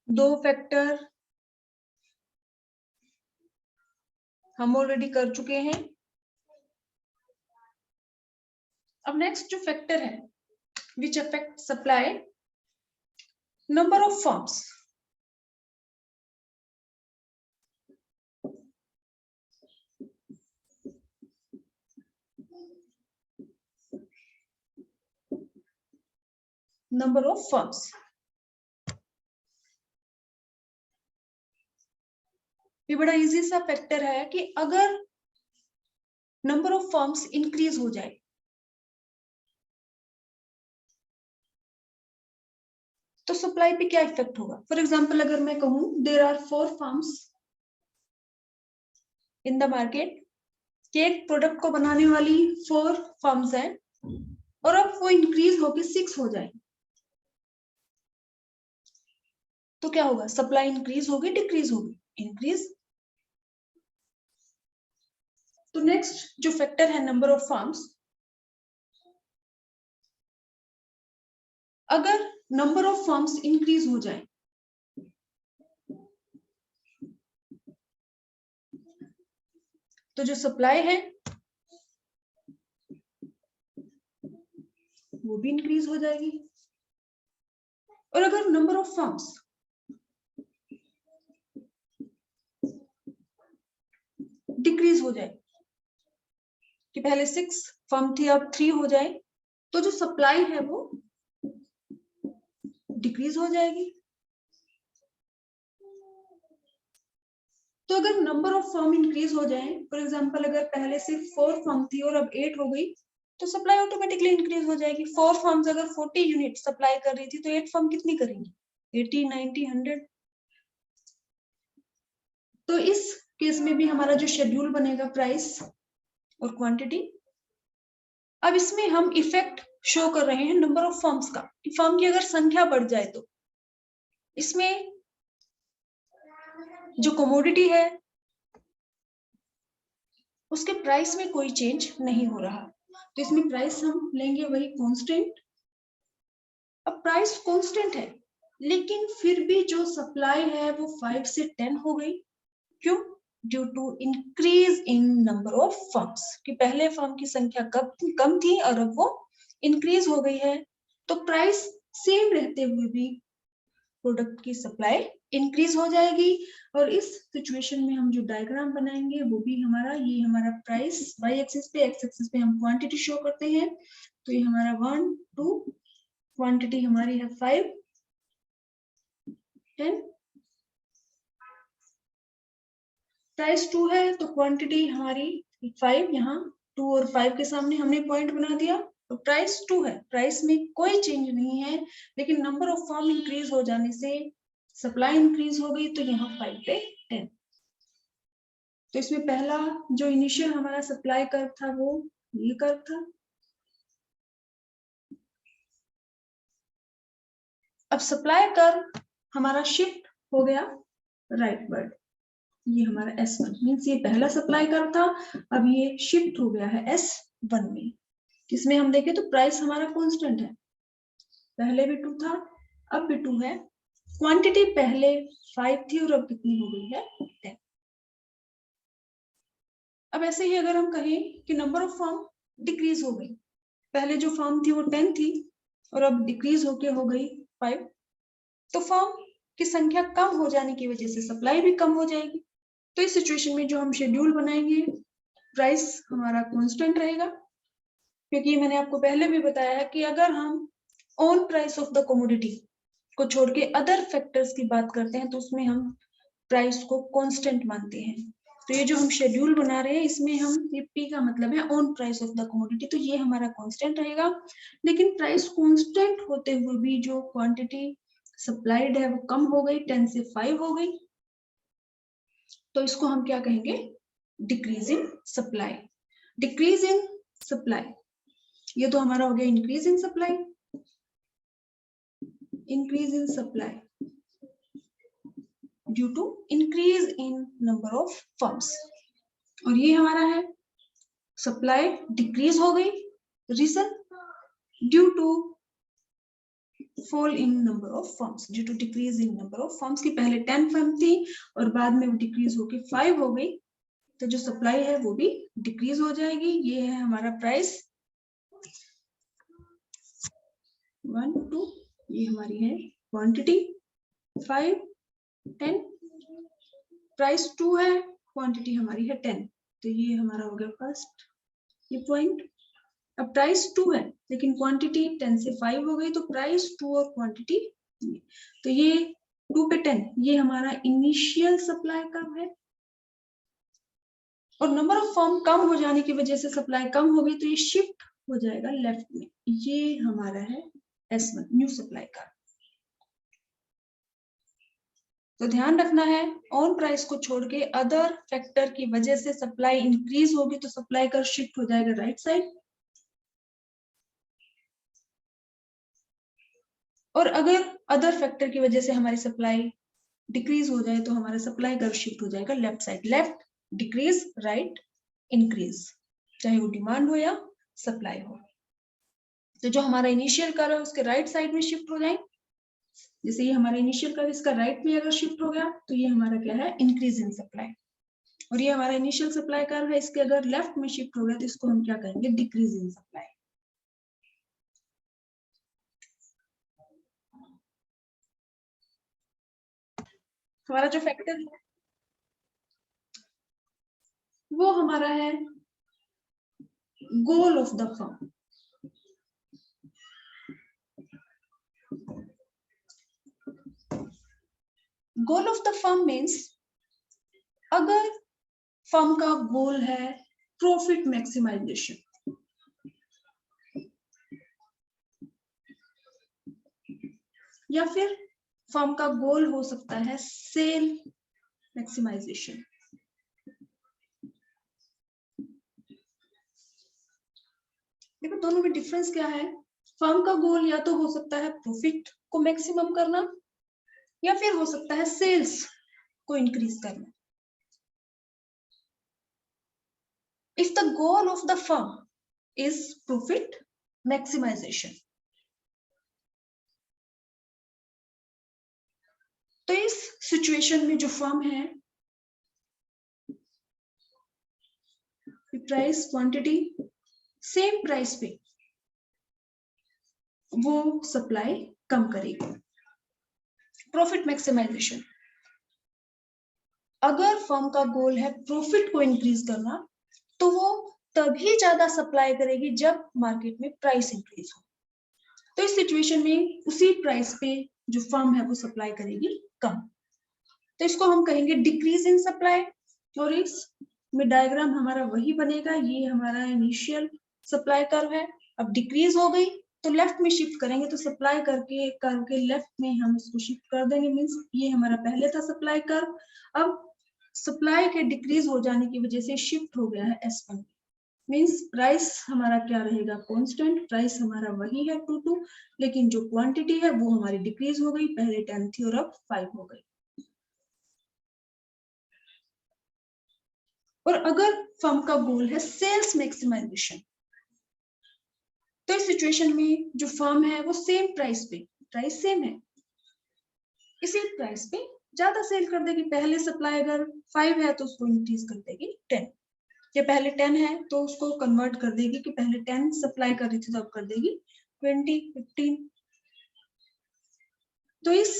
दो फैक्टर हम ऑलरेडी कर चुके हैं। अब नेक्स्ट जो फैक्टर है which affect supply, number of firms. Number of firms, ये बड़ा इजी सा फैक्टर है कि अगर नंबर ऑफ फर्म्स इंक्रीज हो जाए तो सप्लाई पे क्या इफेक्ट होगा। फॉर एग्जाम्पल अगर मैं कहूं there are 4 firms in the market, कि एक प्रोडक्ट को बनाने वाली 4 फर्म्स हैं और अब वो इंक्रीज होकर 6 हो जाए तो क्या होगा, सप्लाई इंक्रीज होगी डिक्रीज होगी, इंक्रीज। तो नेक्स्ट जो फैक्टर है नंबर ऑफ फर्म्स, अगर नंबर ऑफ फर्म्स इंक्रीज हो जाए तो जो सप्लाई है वो भी इंक्रीज हो जाएगी। और अगर नंबर ऑफ फर्म्स डिक्रीज हो जाए कि पहले 6 फर्म थी अब 3 हो जाए तो जो सप्लाई है वो डिक्रीज हो जाएगी। तो अगर नंबर ऑफ फर्म इंक्रीज हो जाए, फॉर एग्जांपल अगर पहले सिर्फ 4 फर्म थी और अब 8 हो गई तो सप्लाई ऑटोमेटिकली इंक्रीज हो जाएगी। 4 फर्म्स अगर 40 यूनिट सप्लाई कर रही थी तो 8 फर्म कितनी करेंगी, 80, 90, 100। तो इस केस में भी हमारा जो शेड्यूल बनेगा प्राइस और क्वांटिटी। अब इसमें हम इफेक्ट शो कर रहे हैं नंबर ऑफ फर्म्स का, कि फर्म की अगर संख्या बढ़ जाए तो इसमें जो कमोडिटी है उसके प्राइस में कोई चेंज नहीं हो रहा, तो इसमें प्राइस हम लेंगे वही कांस्टेंट। अब प्राइस कांस्टेंट है लेकिन फिर भी जो सप्लाई है वो 5 से 10 हो गई, क्यों, due to increase in number of firms, कि पहले फर्म की संख्या कम थी और अब वो इंक्रीज हो गई है। तो प्राइस सेम रहते हुए भी प्रोडक्ट की सप्लाई इंक्रीज हो जाएगी। और इस सिचुएशन में हम जो डायग्राम बनाएंगे वो भी हमारा, ये हमारा प्राइस वाई एक्सिस पे, एक्स एक्सिस पे हम क्वांटिटी शो करते हैं। तो ये हमारा 1, 2, क्वांटिटी हमारी है 5, 10, प्राइस 2 है तो क्वांटिटी हमारी 5, यहाँ 2 और 5 के सामने हमने पॉइंट बना दिया, तो प्राइस 2 है, प्राइस में कोई चेंज नहीं है, लेकिन नंबर ऑफ फर्म इंक्रीज हो जाने से सप्लाई इंक्रीज हो गई तो यहाँ 5 पे 10। तो इसमें पहला जो इनिशियल हमारा सप्लाई कर्व था वो ये कर्व था। अब सप्लाई कर्व हमारा शिफ्ट हो गया राइटवर्ड, ये हमारा S1 मीन्स ये पहला सप्लाई कर्व था, अब ये शिफ्ट हो गया है S1 में। इसमें हम देखें तो प्राइस हमारा कांस्टेंट है, पहले भी 2 था अब भी 2 है, क्वांटिटी पहले 5 थी और अब कितनी हो गई है 10। अब ऐसे ही अगर हम कहें कि नंबर ऑफ फर्म डिक्रीज हो गई, पहले जो फर्म थी वो 10 थी और अब डिक्रीज होके हो गई 5, तो फर्म की संख्या कम हो जाने की वजह से सप्लाई भी कम हो जाएगी। तो इस सिचुएशन में जो हम शेड्यूल बनाएंगे प्राइस हमारा कांस्टेंट रहेगा, क्योंकि मैंने आपको पहले भी बताया है कि अगर हम on price of the commodity को छोड़ के अदर फैक्टर्स की बात करते हैं तो उसमें हम प्राइस को कांस्टेंट मानते हैं। तो ये जो हम शेड्यूल बना रहे हैं इसमें हम P का मतलब है on price of the commodity, तो ये हमारा कांस्टेंट रहेगा। लेकिन प्राइस कांस्टेंट होते हुए भी जो क्वांटिटी सप्लाइड है वो कम हो गई, 10 से 5 हो गई, तो इसको हम क्या कहेंगे, decrease in supply. Decrease in supply, ये तो हमारा हो गया increase in supply, increase in supply due to increase in number of firms. और ये हमारा है सप्लाई डिक्रीज हो गई, reason due to fall in number of firms, due to decrease in number of firms की पहले 10 फर्म थी और बाद में वो डिक्रीज होके 5 हो गई, तो जो सप्लाई है वो भी डिक्रीज हो जाएगी। ये है हमारा प्राइस 1 2, ये हमारी है क्वांटिटी 5 10, प्राइस 2 है, क्वांटिटी हमारी है 10, तो ये हमारा हो गया फर्स्ट ये पॉइंट। अब प्राइस 2 है लेकिन क्वांटिटी 10 से 5 हो गई, तो प्राइस 2 और क्वांटिटी, तो ये 2 पे 10 ये हमारा इनिशियल सप्लाई कर्व है। और नंबर ऑफ फर्म कम हो जाने की वजह से सप्लाई कम हो गई, तो ये शिफ्ट हो जाएगा लेफ्ट में, ये हमारा है S1 न्यू सप्लाई कर्व। तो ध्यान रखना है, ऑन प्राइस को छोड़ के अदर फैक्टर की वजह से सप्लाई इंक्रीज होगी तो सप्लाई कर्व शिफ्ट हो जाएगा राइट साइड, और अगर अदर फैक्टर की वजह से हमारी सप्लाई डिक्रीज हो जाए तो हमारा सप्लाई कर्व शिफ्ट हो जाएगा left side, left decrease right increase, चाहे वो डिमांड हो या सप्लाई हो। तो जो हमारा इनिशियल कर्व है उसके राइट साइड में शिफ्ट हो जाए, जैसे ये हमारा इनिशियल कर्व इसका राइट में अगर शिफ्ट हो गया तो ये हमारा क्या है इंक्रीज इन सप्लाई, और ये हमारा इनिशियल सप्लाई कर्व है इसके अगर लेफ्ट में शिफ्ट हो गया तो इसको हम क्या कहेंगे डिक्रीज इन सप्लाई। हमारा जो फैक्टर है वो हमारा है गोल of the firm. Goal of the firm means अगर फर्म का गोल है प्रॉफिट मैक्सिमाइजेशन, या फिर फर्म का गोल हो सकता है सेल मैक्सिमाइजेशन। देखो दोनों में डिफरेंस क्या है, फर्म का गोल या तो हो सकता है प्रॉफिट को मैक्सिमम करना या फिर हो सकता है सेल्स को इंक्रीज करना। If the goal of the firm is profit maximisation, तो इस सिचुएशन में जो फर्म है प्राइस क्वांटिटी सेम प्राइस पे वो सप्लाई कम करेगी। प्रॉफिट मैक्सिमाइजेशन, अगर फर्म का गोल है प्रॉफिट को इंक्रीज करना तो वो तभी ज्यादा सप्लाई करेगी जब मार्केट में प्राइस इंक्रीज हो, तो इस सिचुएशन में उसी प्राइस पे जो फर्म है वो सप्लाई करेगी कम, तो इसको हम कहेंगे डिक्रीज इन सप्लाई। और इस में डायग्राम हमारा वही बनेगा, ये हमारा इनिशियल सप्लाई कर्व है, अब डिक्रीज हो गई तो लेफ्ट में शिफ्ट करेंगे, तो सप्लाई करके कर्व के लेफ्ट में हम इसको शिफ्ट कर देंगे, मींस ये हमारा पहले था सप्लाई कर्व, अब सप्लाई के डिक्रीज हो जाने की वजह से शिफ्ट हो गया है S1, मींस प्राइस हमारा क्या रहेगा कांस्टेंट, प्राइस हमारा वही है 2 लेकिन जो क्वांटिटी है वो हमारी डिक्रीज हो गई, पहले 10 थी और अब 5 हो गई। और अगर फर्म का गोल है सेल्स मैक्सिमाइजेशन, तो इस सिचुएशन में जो फर्म है वो सेम प्राइस पे, प्राइस सेम है, इसी प्राइस पे ज्यादा सेल कर देगी, पहले सप्लाई अगर 5 है तो उसको इंक्रीज कर देगी 10, या पहले 10 है तो उसको कन्वर्ट कर देगी कि पहले 10 सप्लाई कर रही थी तो अब कर देगी 20 15। तो इस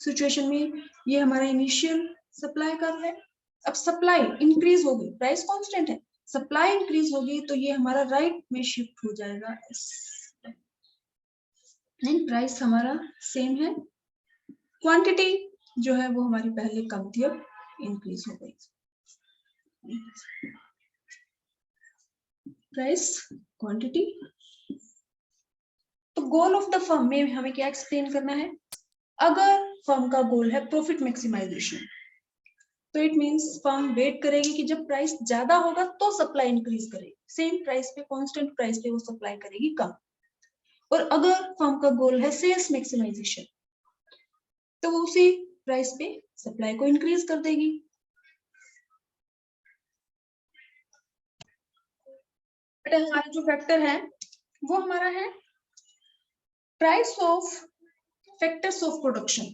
सिचुएशन में ये हमारा इनिशियल सप्लाई कर्व है, अब सप्लाई इंक्रीज होगी, प्राइस कांस्टेंट है, सप्लाई इंक्रीज होगी तो ये हमारा राइट में शिफ्ट हो जाएगा प्राइस हमारा सेम है, क्वांटिटी जो है वो हमारी पहले कम थी अब इंक्रीज हो गई, प्राइस क्वांटिटी। तो गोल ऑफ द फर्म में हमें क्या एक्सप्लेन करना है, अगर फर्म का गोल है प्रॉफिट मैक्सिमाइजेशन तो इट मींस फर्म वेट करेगी कि जब प्राइस ज्यादा होगा तो सप्लाई इंक्रीज करेगी, सेम प्राइस पे कांस्टेंट प्राइस पे वो सप्लाई करेगी कम, और अगर फर्म का गोल है सेल्स मैक्सिमाइजेशन तो वो उसी प्राइस पे सप्लाई को इंक्रीज कर देगी। हमारा जो फैक्टर है वो हमारा है price of factors of production.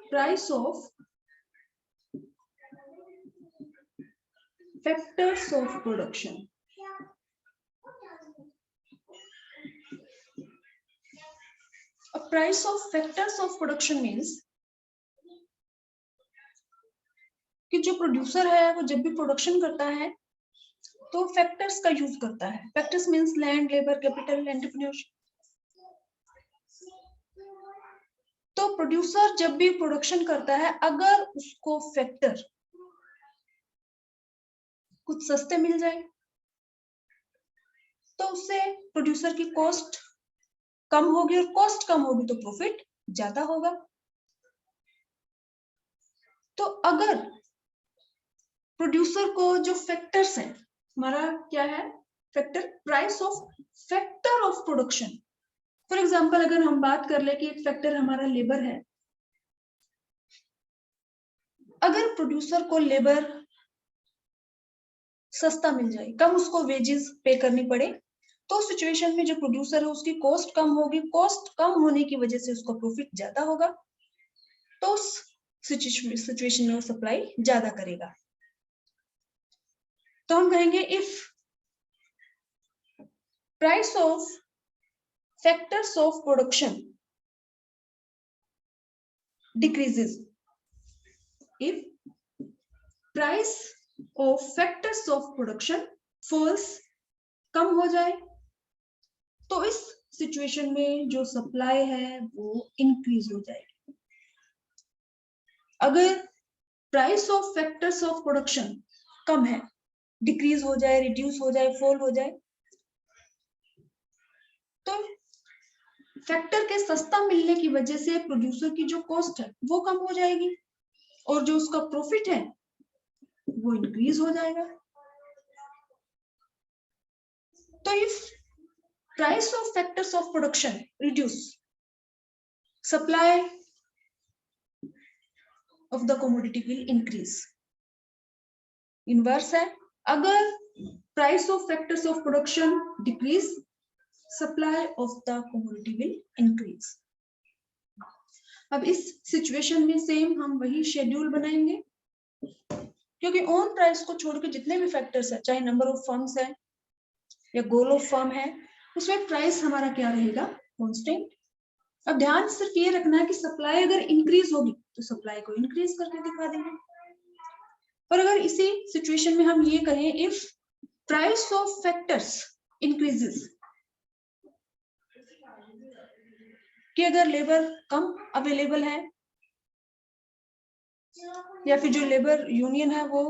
Price of factors of production. A price of factors of production means कि जो प्रोड्यूसर है वो जब भी प्रोडक्शन करता है तो फैक्टर्स का यूज करता है. Factors means land, labour, capital, entrepreneurship. तो प्रोड्यूसर जब भी प्रोडक्शन करता है, अगर उसको फैक्टर कुछ सस्ते मिल जाए तो उससे प्रोड्यूसर की कॉस्ट कम होगी, और कॉस्ट कम होगी तो प्रॉफिट ज्यादा होगा. तो अगर प्रोड्यूसर को जो फैक्टर्स हैं, हमारा क्या है factor, price of factor of production. For example अगर हम बात कर ले कि एक फैक्टर हमारा लेबर है, अगर प्रोड्यूसर को लेबर सस्ता मिल जाए, कम उसको वेजेस पे करनी पड़े, तो सिचुएशन में जो प्रोड्यूसर है उसकी कॉस्ट कम होगी. कॉस्ट कम होने की वजह से उसका प्रॉफिट ज्यादा होगा. तो उस सिचुएशन में वो सप्लाई ज्यादा करेगा. तो हम कहेंगे if price of factors of production decreases, if price of factors of production falls, कम हो जाए, तो इस सिचुएशन में जो सप्लाई है वो इंक्रीज हो जाएगी. अगर price of factors of production कम है, डिक्रीज हो जाए, रिड्यूस हो जाए, फॉल हो जाए, तो फैक्टर के सस्ता मिलने की वजह से प्रोड्यूसर की जो कॉस्ट है वो कम हो जाएगी, और जो उसका प्रॉफिट है वो इंक्रीज हो जाएगा. तो if price of factors of production reduce, supply of the commodity will increase. Inverse है, अगर price of factors of production decrease, supply of the commodity will increase. अब इस सिचुएशन में सेम हम वही शेड्यूल बनाएंगे, क्योंकि ऑन प्राइस को छोड़ के जितने भी फैक्टर्स है, चाहे नंबर ऑफ फर्म्स है या गोल ऑफ फर्म है, उसमें प्राइस हमारा क्या रहेगा, कांस्टेंट. अब ध्यान सिर्फ ये रखना है कि सप्लाई अगर इंक्रीज होगी तो सप्लाई को इंक्रीज करके दिखा देंगे. और अगर इसी सिचुएशन में हम ये कहें if price of factors increases, कि अगर लेबर कम अवेलेबल है या फिर जो लेबर यूनियन है वो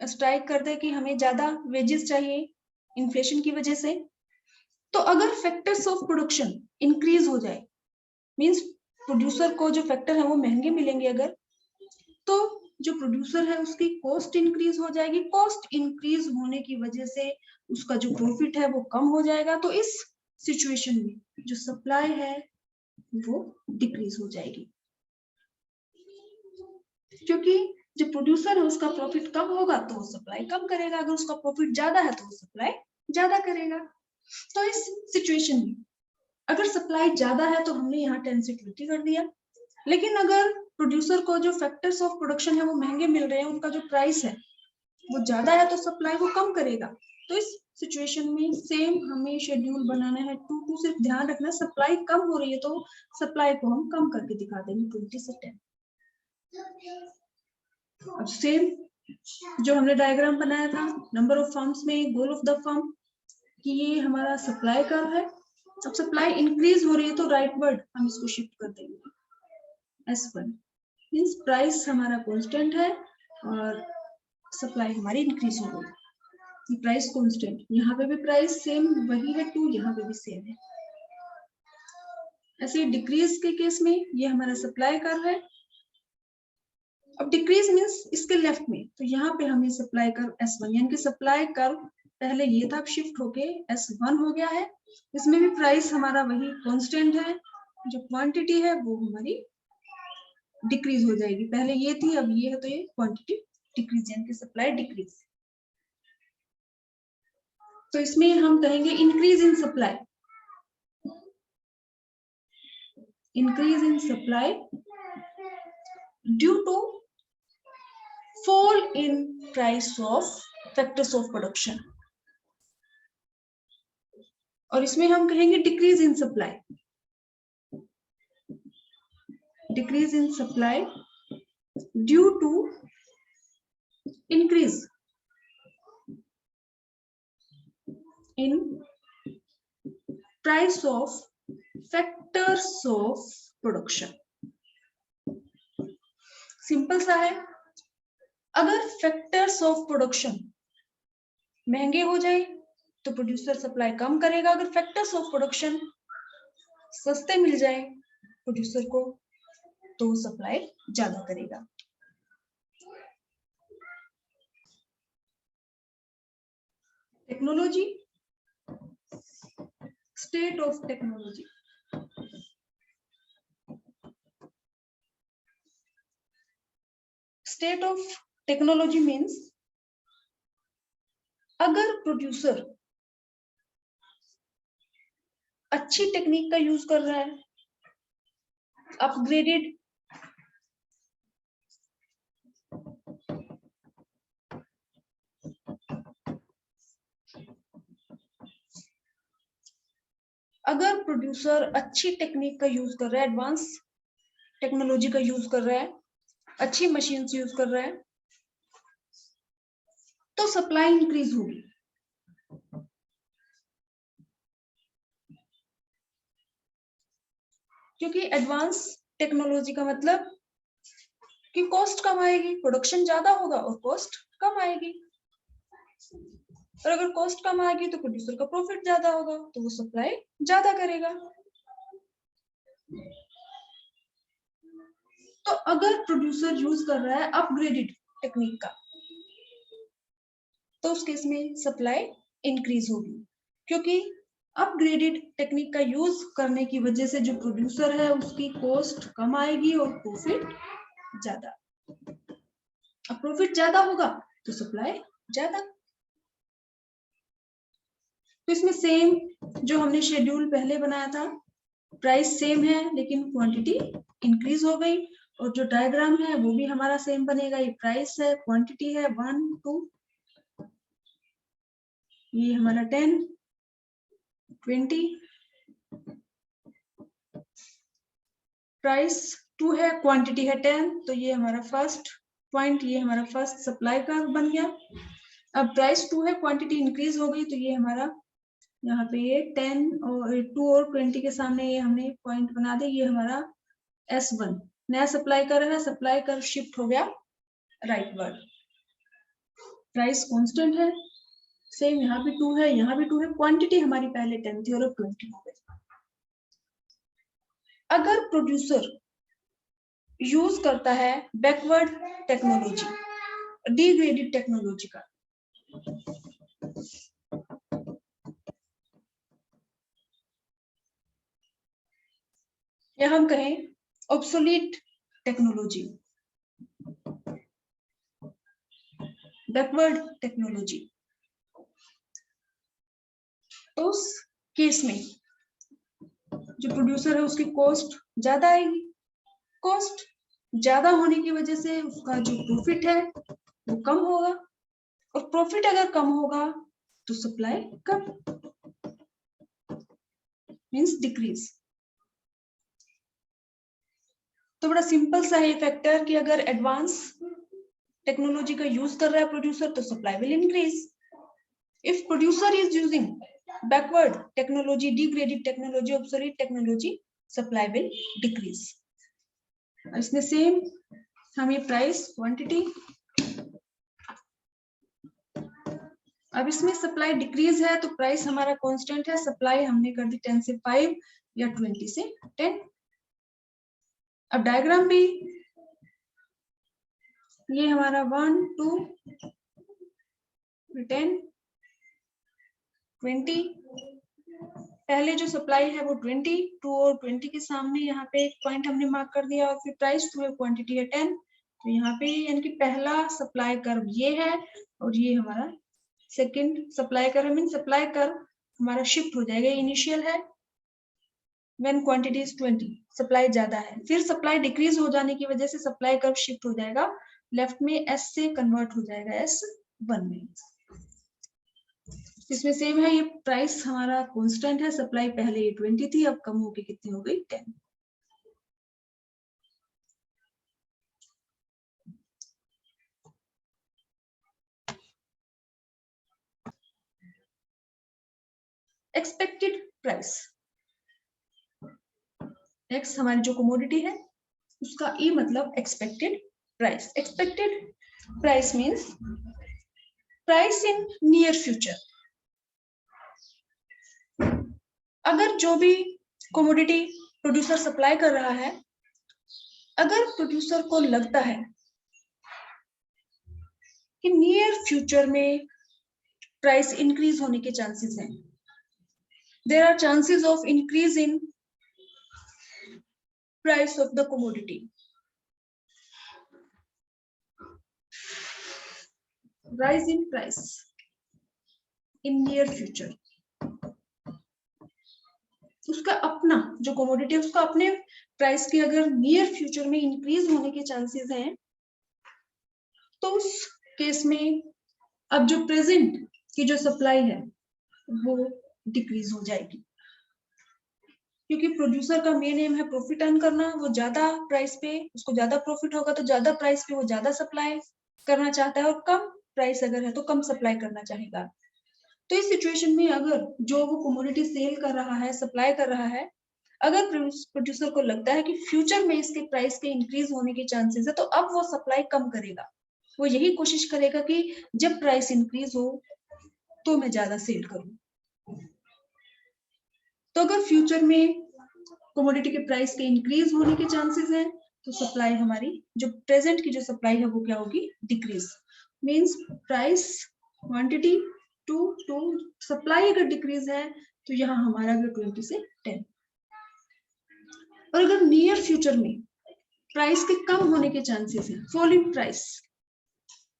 स्ट्राइक कर दे कि हमें ज्यादा वेजेस चाहिए इन्फ्लेशन की वजह से, तो अगर फैक्टर्स ऑफ प्रोडक्शन इंक्रीज हो जाए, मींस प्रोड्यूसर को जो फैक्टर है वो महंगे मिलेंगे अगर, तो जो प्रोड्यूसर है उसकी कॉस्ट इंक्रीज हो जाएगी. कॉस्ट इंक्रीज होने की वजह से उसका जो प्रॉफिट है वो कम हो जाएगा. तो इस सिचुएशन में जो सप्लाई है वो डिक्रीज हो जाएगी, क्योंकि जो प्रोड्यूसर है उसका प्रॉफिट कम होगा तो वो सप्लाई कम करेगा, अगर उसका प्रॉफिट ज्यादा है तो वो सप्लाई ज्यादा करेगा. तो इस सिचुएशन में अगर सप्लाई ज्यादा है तो हमने यहाँ 10 से 20 कर दिया, लेकिन अगर प्रोड्यूसर को जो फैक्टर्स ऑफ प्रोडक्शन है वो महंगे मिल रहे हैं, उनका जो प्राइस है वो ज्यादा है, तो सप्लाई वो कम करेगा. तो इस सिचुएशन में सेम हमें शेड्यूल बनाना है 2 सिर्फ ध्यान रखना, सप्लाई कम हो रही है तो सप्लाई को हम कम करके दिखा देंगे 20 से 10. अब सेम जो हमने डायग्राम बनाया था नंबर ऑफ फर्म्स में गोल ऑफ द फर्म, कि ये हमारा सप्लाई कर्व है. अब सप्लाई इंक्रीज हो रही है तो राइटवर्ड हम इसको शिफ्ट कर देंगे S1, मींस प्राइस हमारा कांस्टेंट है और सप्लाई हमारी इंक्रीज हो गई. प्राइस कांस्टेंट, यहाँ पे भी प्राइस सेम वही है 2, यहाँ पे भी सेम है. ऐसे डिक्रीज के केस में ये हमारा सप्लाई कर्व है. अब डिक्रीज मींस इसके लेफ्ट में, तो यहाँ पे हमें सप्लाई कर्व S1, यानी कि सप्लाई कर्व पहले ये था, शिफ्ट होके S1 हो गया है. इसमें भी प्राइस हमारा वही कांस्टेंट है, जो क्वांटिटी है वो हमारी डिक्रीज हो जाएगी. पहले ये थी, अब ये है, तो ये क्वांटिटी डिक्रीज, यानी कि सप्लाई डिक्रीज. तो इसमें हम कहेंगे increase in supply. increase in supply due to fall in price of factors of production. और इसमें हम कहेंगे decrease in supply. Decrease in supply due to increase in price of factors of production. Simple सा है, अगर factors of production महंगे हो जाए तो प्रोड्यूसर सप्लाई कम करेगा, अगर फैक्टर्स ऑफ प्रोडक्शन सस्ते मिल जाए प्रोड्यूसर को तो सप्लाई ज्यादा करेगा. Technology, state of technology. State of technology means अगर प्रोड्यूसर अच्छी टेक्निक का यूज कर रहा है, अपग्रेडेड अगर प्रोड्यूसर अच्छी टेक्निक का यूज कर रहा है, एडवांस टेक्नोलॉजी का यूज कर रहा है, अच्छी मशीन्स यूज कर रहा है, तो सप्लाई इंक्रीज होगी. क्योंकि एडवांस टेक्नोलॉजी का मतलब कि कॉस्ट कम आएगी, प्रोडक्शन ज्यादा होगा और कॉस्ट कम आएगी. और अगर कॉस्ट कम आएगी तो प्रोड्यूसर का प्रॉफिट ज्यादा होगा, तो वो सप्लाई ज्यादा करेगा. तो अगर प्रोड्यूसर यूज कर रहा है अपग्रेडेड टेक्निक का तो उस केस में सप्लाई इंक्रीज होगी, क्योंकि अपग्रेडेड टेक्निक का यूज करने की वजह से जो प्रोड्यूसर है उसकी कॉस्ट कम आएगी और प्रॉफिट ज्यादा. अब प्रॉफिट ज्यादा होगा तो सप्लाई ज्यादा. तो इसमें सेम जो हमने शेड्यूल पहले बनाया था, प्राइस सेम है लेकिन क्वांटिटी इंक्रीज हो गई, और जो डायग्राम है वो भी हमारा सेम बनेगा. ये प्राइस है, क्वांटिटी है 1 2, ये हमारा 10 20, प्राइस 2 है, क्वांटिटी है 10, तो ये हमारा फर्स्ट पॉइंट, ये हमारा फर्स्ट सप्लाई का बन गया. अब प्राइस 2 है, क्वांटिटी इंक्रीज हो गई, तो ये हमारा यहाँ पे ये 10 और 2 और 20 के सामने ये हमने पॉइंट बना दे, ये हमारा S1 नया सप्लाई कर है, सप्लाई कर शिफ्ट हो गया राइट वर्ड. प्राइस कांस्टेंट है, सेम यहाँ भी 2 है, यहाँ भी 2 है, क्वांटिटी हमारी पहले 10 थी और अब 20 हो गई. अगर प्रोड्यूसर यूज करता है बैकवर्ड टेक्नोलॉजी, डिग्रेडेड टेक्नोलॉजी का, या हम कहें ऑब्सोलीट टेक्नोलॉजी, बैकवर्ड टेक्नोलॉजी, तो उस केस में जो प्रोड्यूसर है उसकी कॉस्ट ज्यादा आएगी. कॉस्ट ज्यादा होने की वजह से उसका जो प्रॉफिट है वो कम होगा, और प्रॉफिट अगर कम होगा तो सप्लाई कम, मींस डिक्रीज. तो बड़ा सिंपल सा है फैक्टर कि अगर एडवांस टेक्नोलॉजी का यूज कर रहा है प्रोड्यूसर तो supply will increase. If producer is using backward technology, degraded technology, obsolete technology, supply will decrease. इसमें सेम हमें प्राइस, क्वांटिटी, अब इसमें सप्लाई डिक्रीज है तो प्राइस हमारा कांस्टेंट है, सप्लाई हमने कर दी 10 से 5 या 20 से 10. अब डायग्राम भी ये हमारा 1 2 10 20, पहले जो सप्लाई है वो 20, 2 और 20 के सामने यहाँ पे एक पॉइंट हमने मार्क कर दिया, और फिर प्राइस 2 है, क्वांटिटी है 10, तो यहाँ पे यानी कि पहला सप्लाई कर्व ये है और ये हमारा second supply curve. Mean supply curve हमारा शिफ्ट हो जाएगा, इनिशियल है व्हेन क्वांटिटी इज 20, सप्लाई ज्यादा है, फिर सप्लाई डिक्रीज हो जाने की वजह से सप्लाई कर्व शिफ्ट हो जाएगा लेफ्ट में, एस से कन्वर्ट हो जाएगा S1 में। इसमें सेम है, ये प्राइस हमारा कांस्टेंट है, सप्लाई पहले 20 थी, अब कम होके कितनी हो गई 10। एक्सपेक्टेड प्राइस, नेक्स्ट हमारी जो कमोडिटी है उसका ई मतलब expected price. Expected price means price in near future. अगर जो भी कमोडिटी प्रोड्यूसर सप्लाई कर रहा है, अगर प्रोड्यूसर को लगता है कि नियर फ्यूचर में प्राइस इंक्रीज होने के चांसेस हैं, there are chances of increase in price of the commodity, rise in price in near future, उसका अपना जो कमोडिटी है उसका अपने प्राइस के अगर नियर फ्यूचर में इंक्रीज होने के चांसेस हैं, तो उस केस में अब जो प्रेजेंट की जो सप्लाई है वो डिक्रीज हो जाएगी, क्योंकि प्रोड्यूसर का मेन एम है प्रॉफिट अर्न करना। वो ज्यादा प्राइस पे, उसको ज्यादा प्रॉफिट होगा तो ज्यादा प्राइस पे वो ज्यादा सप्लाई करना चाहता है, और कम प्राइस अगर है तो कम सप्लाई करना चाहेगा। तो इस सिचुएशन में अगर जो वो कमोडिटी सेल कर रहा है, सप्लाई कर रहा है, अगर प्रोड्यूसर को लगता है कि फ्यूचर में इसके प्राइस के इंक्रीज होने के चांसेस है, तो अब वो सप्लाई कम करेगा। वो यही कोशिश करेगा कि जब प्राइस इंक्रीज हो तो मैं ज्यादा सेल करूं। तो अगर फ्यूचर में कमोडिटी के प्राइस के इंक्रीज होने के चांसेस हैं, तो सप्लाई हमारी जो प्रेजेंट की जो सप्लाई है वो क्या होगी, decrease. Means price quantity to supply अगर डिक्रीज है तो यहाँ हमारा अगर 20 से 10। और अगर नियर फ्यूचर में प्राइस के कम होने के चांसेस है, falling price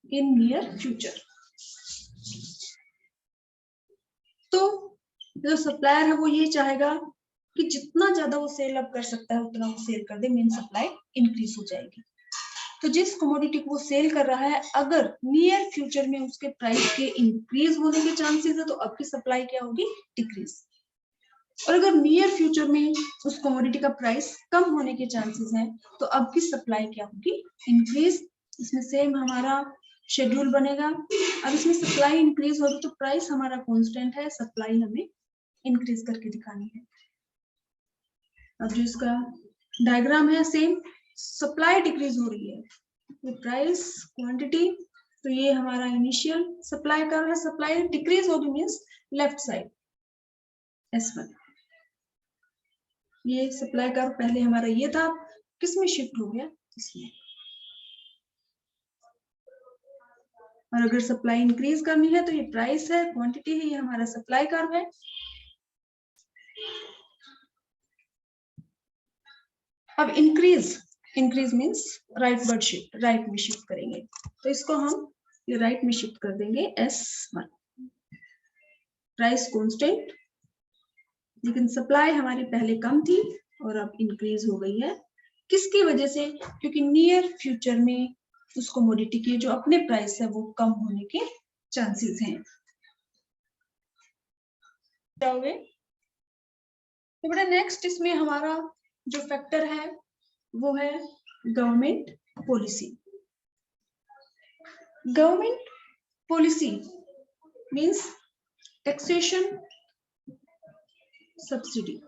in near future, तो जो सप्लायर है वो ये चाहेगा कि जितना ज्यादा वो सेल अप कर सकता है उतना वो सेल कर दे, मीन सप्लाई इंक्रीज हो जाएगी। तो जिस कमोडिटी को वो सेल कर रहा है, अगर नियर फ्यूचर में उसके प्राइस के इंक्रीज होने के चांसेस है, तो अब की सप्लाई क्या होगी, डिक्रीज। और अगर नियर फ्यूचर में उस कमोडिटी का प्राइस कम होने के चांसेस है, तो अब की सप्लाई क्या होगी, इंक्रीज। इसमें सेम हमारा शेड्यूल बनेगा। अब इसमें सप्लाई इंक्रीज होगी तो प्राइस हमारा कांस्टेंट है, सप्लाई हमें इंक्रीज करके दिखानी है। अब जो इसका डायग्राम है सेम, सप्लाई डिक्रीज हो रही है, तो प्राइस क्वांटिटी, तो ये हमारा इनिशियल सप्लाई कर रहा है, सप्लाई डिक्रीज होगी मींस लेफ्ट साइड S1। ये सप्लाई कर्व पहले हमारा ये था, किसमें शिफ्ट हो गया, इसमें। और अगर सप्लाई इंक्रीज करनी है तो ये प्राइस है, क्वांटिटी है, ये हमारा सप्लाई कर्व है। अब increase means right word shift, right में शिफ्ट करेंगे, तो इसको हम ये राइट में शिफ्ट कर देंगे S1। प्राइस कांस्टेंट, लेकिन सप्लाई हमारी पहले कम थी और अब इंक्रीज हो गई है, किसकी वजह से, क्योंकि नियर फ्यूचर में उस कमोडिटी के जो अपने प्राइस है वो कम होने के चांसेस हैं। तो बेटा नेक्स्ट इसमें हमारा जो फैक्टर है वो है government policy. Government policy means taxation, subsidy.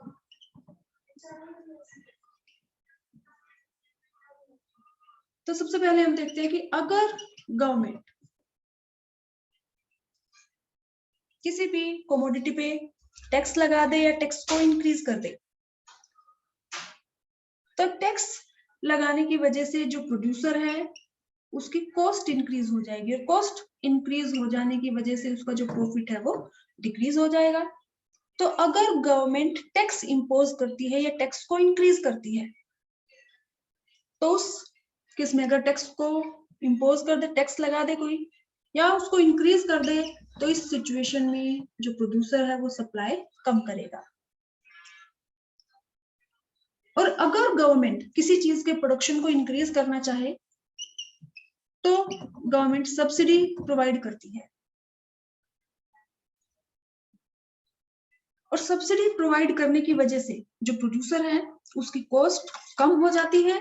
तो सबसे पहले हम देखते हैं कि अगर गवर्नमेंट किसी भी कमोडिटी पे टैक्स लगा दे या टैक्स को इंक्रीज कर दे, तो टैक्स लगाने की वजह से जो प्रोड्यूसर है उसकी कॉस्ट इंक्रीज हो जाएगी, और कॉस्ट इंक्रीज हो जाने की वजह से उसका जो प्रॉफिट है वो डिक्रीज हो जाएगा। तो अगर गवर्नमेंट टैक्स इंपोज करती है या टैक्स को इंक्रीज करती है, तो उस केस में अगर टैक्स को इंपोज कर दे, टैक्स लगा दे कोई, या उसको इंक्रीज कर दे, तो इस सिचुएशन में जो प्रोड्यूसर है वो सप्लाई कम करेगा। और अगर गवर्नमेंट किसी चीज के प्रोडक्शन को इंक्रीज करना चाहे तो गवर्नमेंट सब्सिडी प्रोवाइड करती है, और सब्सिडी प्रोवाइड करने की वजह से जो प्रोड्यूसर है उसकी कॉस्ट कम हो जाती है।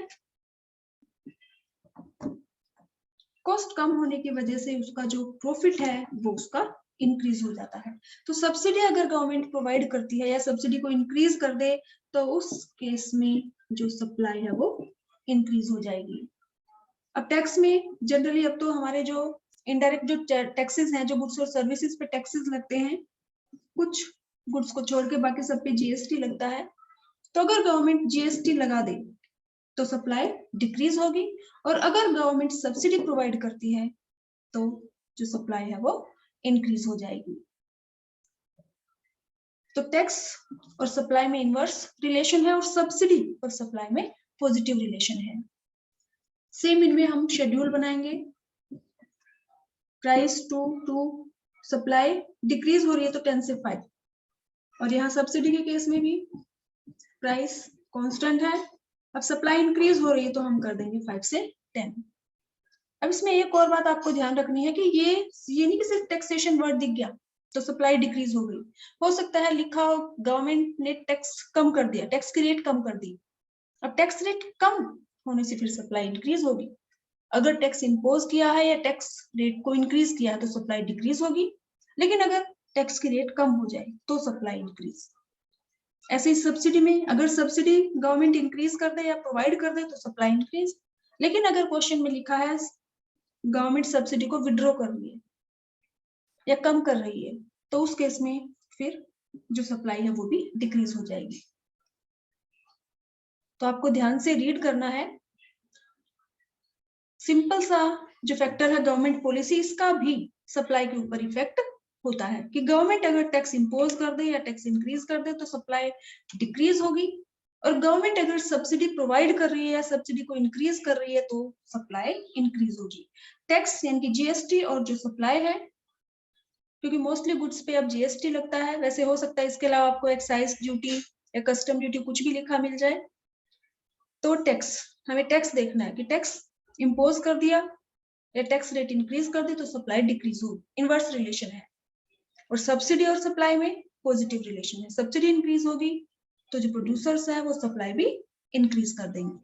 कॉस्ट कम होने की वजह से उसका जो प्रॉफिट है वो उसका इंक्रीज हो जाता है। तो सब्सिडी अगर गवर्नमेंट प्रोवाइड करती है या सब्सिडी को इंक्रीज कर दे तो उस केस में जो सप्लाई है वो इंक्रीज हो जाएगी। अब टैक्स में जनरली अब तो हमारे जो इनडायरेक्ट जो टैक्सेस हैं, जो गुड्स और सर्विसेज पे टैक्सेस लगते हैं, कुछ गुड्स को छोड़ के बाकी सब पे जीएसटी लगता है। तो अगर गवर्नमेंट जीएसटी लगा दे तो सप्लाई डिक्रीज होगी, और अगर गवर्नमेंट सब्सिडी प्रोवाइड करती है तो जो सप्लाई है वो इंक्रीज हो जाएगी। तो टैक्स और सप्लाई में इनवर्स रिलेशन है और सब्सिडी और सप्लाई में पॉजिटिव रिलेशन है। सेम इनमें हम शेड्यूल बनाएंगे। प्राइस टू सप्लाई डिक्रीज हो रही है तो 10 से 5, और यहाँ सब्सिडी के केस में भी प्राइस कांस्टेंट है। अब सप्लाई इंक्रीज हो रही है तो हम कर देंगे 5 से 10। अब इसमें एक और बात आपको ध्यान रखनी है कि ये नहीं कि सिर्फ टैक्सेशन वर्ड दिख गया तो सप्लाई डिक्रीज हो गई। हो सकता है लिखा हो गवर्नमेंट ने टैक्स कम कर दिया, टैक्स की रेट कम कर दी। अब टैक्स रेट कम होने से फिर सप्लाई इंक्रीज होगी। अगर टैक्स इंपोज किया है या टैक्स रेट को इंक्रीज किया है तो सप्लाई डिक्रीज होगी, लेकिन अगर टैक्स की रेट कम हो जाए तो सप्लाई इंक्रीज। ऐसे ही सब्सिडी में अगर सब्सिडी गवर्नमेंट इंक्रीज कर दे या प्रोवाइड कर दे तो सप्लाई इंक्रीज, लेकिन अगर क्वेश्चन में लिखा है गवर्नमेंट सब्सिडी को विड्रॉ कर रही है या कम कर रही है तो उस केस में फिर जो सप्लाई है वो भी डिक्रीज हो जाएगी। तो आपको ध्यान से रीड करना है। सिंपल सा जो फैक्टर है गवर्नमेंट पॉलिसी, इसका भी सप्लाई के ऊपर इफेक्ट होता है कि गवर्नमेंट अगर टैक्स इंपोज कर दे या टैक्स इंक्रीज कर दे तो सप्लाई डिक्रीज होगी, और गवर्नमेंट अगर सब्सिडी प्रोवाइड कर रही है या सब्सिडी को इंक्रीज कर रही है तो सप्लाई इंक्रीज होगी। टैक्स यानी कि जीएसटी और जो सप्लाई है, क्योंकि मोस्टली गुड्स पे अब जीएसटी लगता है, वैसे हो सकता है इसके अलावा आपको एक्साइज ड्यूटी या कस्टम ड्यूटी कुछ भी लिखा मिल जाए। तो टैक्स, हमें टैक्स देखना है कि टैक्स इंपोज कर दिया या टैक्स रेट इंक्रीज कर दी तो सप्लाई डिक्रीज होगी, इनवर्स रिलेशन है। और सब्सिडी और सप्लाई में पॉजिटिव रिलेशन है, सब्सिडी इंक्रीज होगी तो जो प्रोड्यूसर्स है वो सप्लाई भी इंक्रीज कर देंगे।